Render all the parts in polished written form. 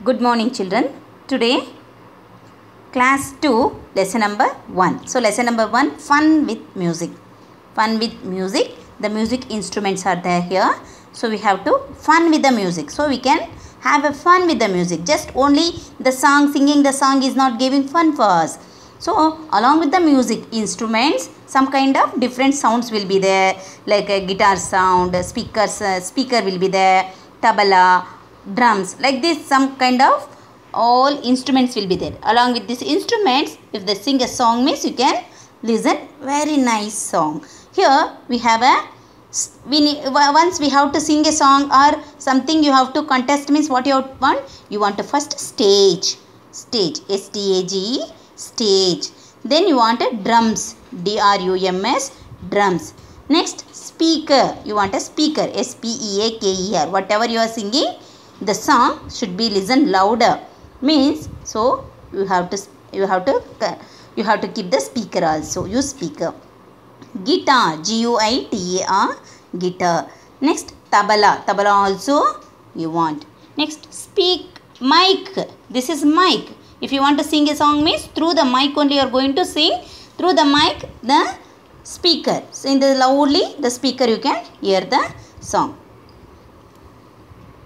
Good morning children. Today class 2 lesson number 1. So lesson number 1, fun with music. Fun with music. The music instruments are there here. So we have to fun with the music. So we can have a fun with the music. Just only the song, singing the song is not giving fun for us. So along with the music instruments, some kind of different sounds will be there, like a guitar sound, speaker will be there, tabla, drums, like this, some kind of all instruments will be there. Along with these instruments, if they sing a song means you can listen very nice song. Here we have once we have to sing a song or something, you have to contest means what you want? You want to first stage, S-T-A-G-E, stage. Then you want a drums, D-R-U-M-S, drums. Next speaker, you want a speaker, S-P-E-A-K-E-R. Whatever you are singing, the song should be listened louder. Means so you have to keep the speaker also. Use speaker. Guitar, G-U-I-T-A-R, guitar. Next tabla also you want. Next mic. This is mic. If you want to sing a song means through the mic only you are going to sing. Through the mic, the speaker. So in the loudly the speaker you can hear the song.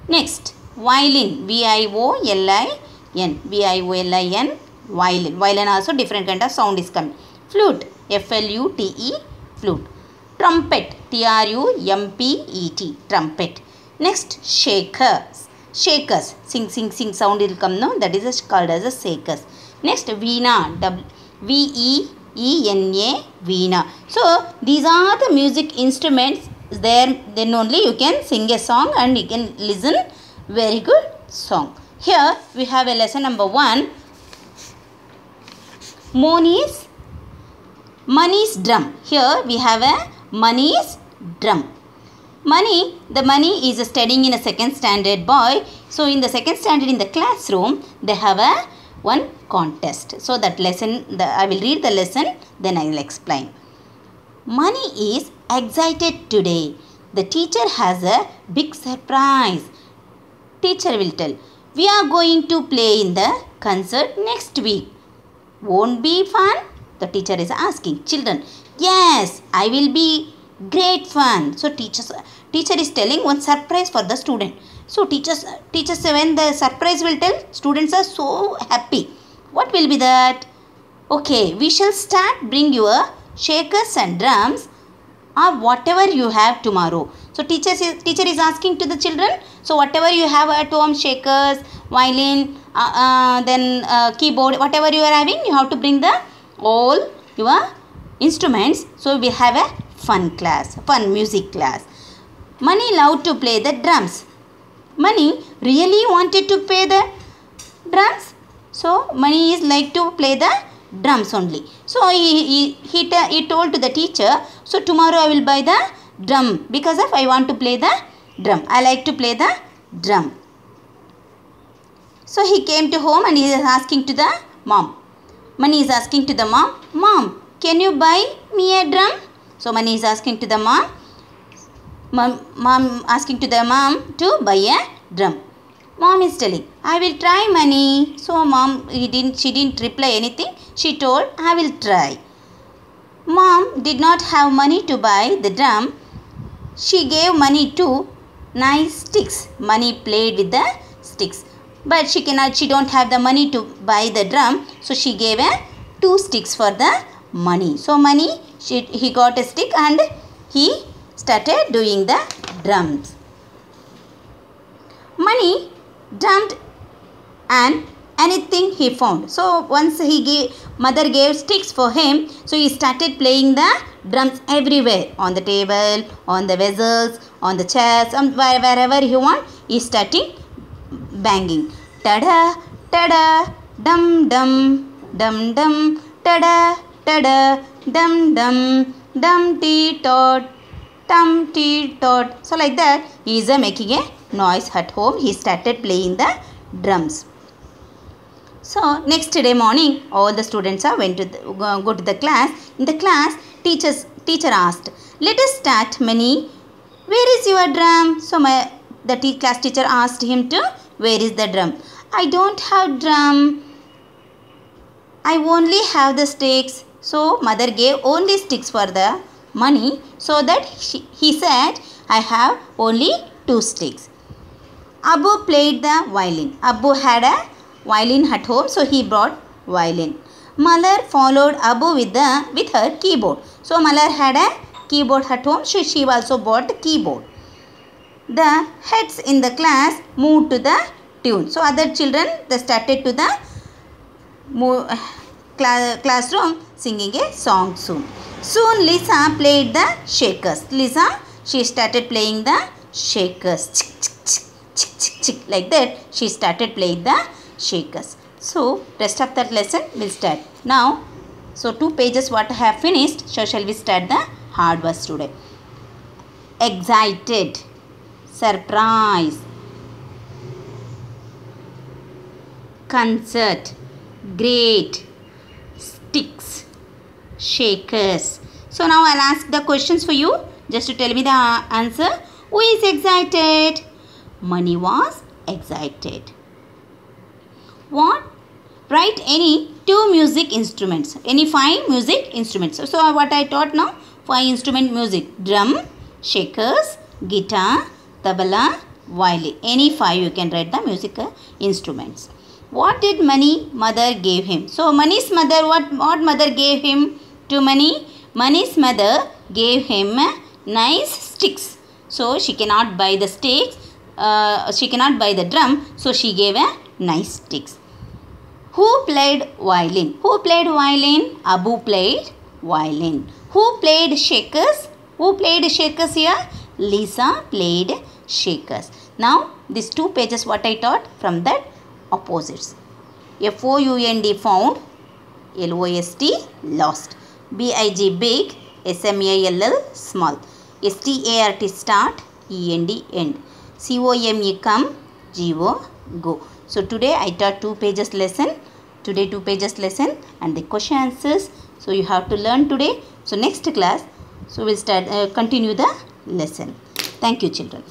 Next violin, V-I-O-L-I-N, V-I-O-L-I-N, violin. Violin also different kind of sound is coming. Flute, F-L-U-T-E, flute. Trumpet, T-R-U-M-P-E-T, trumpet. Next shakers, sing sound will come, no, that is called as a shakers. Next veena, V-E-E-N-A, veena. So these are the music instruments there, then only you can sing a song and you can listen very good song. Here we have a lesson number 1, money's drum. Here we have a money's drum. The money is studying in a second standard boy. So in the second standard in the classroom, they have one contest. So that lesson, I will read the lesson, then I will explain. Money is excited today. The teacher has a big surprise. Teacher will tell, we are going to play in the concert next week. Won't be fun? The teacher is asking children. Yes, I will be great fun. So teacher is telling one surprise for the student. So teachers when the surprise will tell, students are so happy. What will be that? Okay, we shall start. Bring your shakers and drums or whatever you have tomorrow. So teacher is asking to the children. So whatever you have at home, shakers, violin, then keyboard, whatever you are having, you have to bring all your instruments. So we have a fun music class. Money loved to play the drums. Money really wanted to play the drums. So Money is like to play the drums only. So he told to the teacher, so tomorrow I will buy the drum because I want to play the drum. I like to play the drum. So he came to home and he is asking to the mom. Money is asking to the mom, Mom, can you buy me a drum? So Money is asking to the mom asking to the mom to buy a drum. Mom is telling, I will try, Money. So mom, she didn't reply anything. She told, I will try. Mom did not have money to buy the drum. She gave Money 2 nice sticks. Money played with the sticks. But she don't have the money to buy the drum. So she gave 2 sticks for the Money. So Money, he got a stick and he started doing the drums. Money drummed and anything he found. So once mother gave sticks for him, so he started playing the drums everywhere, on the table, on the vessels, on the chairs, wherever he want, he starting banging. Tada, tada, dum dum, dum dum, tada, tada, dum dum, dum tee tot, tum tee tot. So like that, he is making a noise at home. He started playing the drums. So next day morning, all the students went to go to the class. In the class, teacher asked, let us start, Money. Where is your drum? So the class teacher asked him to, where is the drum? I don't have drum. I only have the sticks. So mother gave only sticks for the money. So that he said, I have only 2 sticks. Abu played the violin. Abu had a violin at home, so he brought violin. Malar followed Abu with her keyboard. So Malar had a keyboard at home, so she also bought a keyboard. The heads in the class moved to the tune. So other children, they started to the classroom singing a song soon. Soon Lisa played the shakers. Lisa, she started playing the shakers. Chick, chick, chick, chick, chick, chick. Like that, she started playing the shakers. So rest of that lesson will start now. So 2 pages what I have finished. So shall we start the hard words today? Excited, surprise, concert, great, sticks, shakers. So now I'll ask the questions for you. Just to tell me the answer. Who is excited? Mani was excited. What? Write any 2 music instruments. Any 5 music instruments. So what I taught now? 5 instrument music. Drum, shakers, guitar, tabla, violin. Any 5 you can write the music instruments. What did Mani mother gave him? So Mani's mother, what mother gave him to Mani? Mani's mother gave him nice sticks. So she cannot buy the sticks. She cannot buy the drum. So she gave a nice sticks. Who played violin? Who played violin? Abu played violin. Who played shakers? Who played shakers here? Lisa played shakers. Now these 2 pages what I taught from that opposites. Found, lost, lost. Big, big. Small, small. Start, start. End, end. Come, go. So today I taught 2 pages lesson. Today 2 pages lesson and the question answers. So you have to learn today. So next class, so we'll start continue the lesson. Thank you children.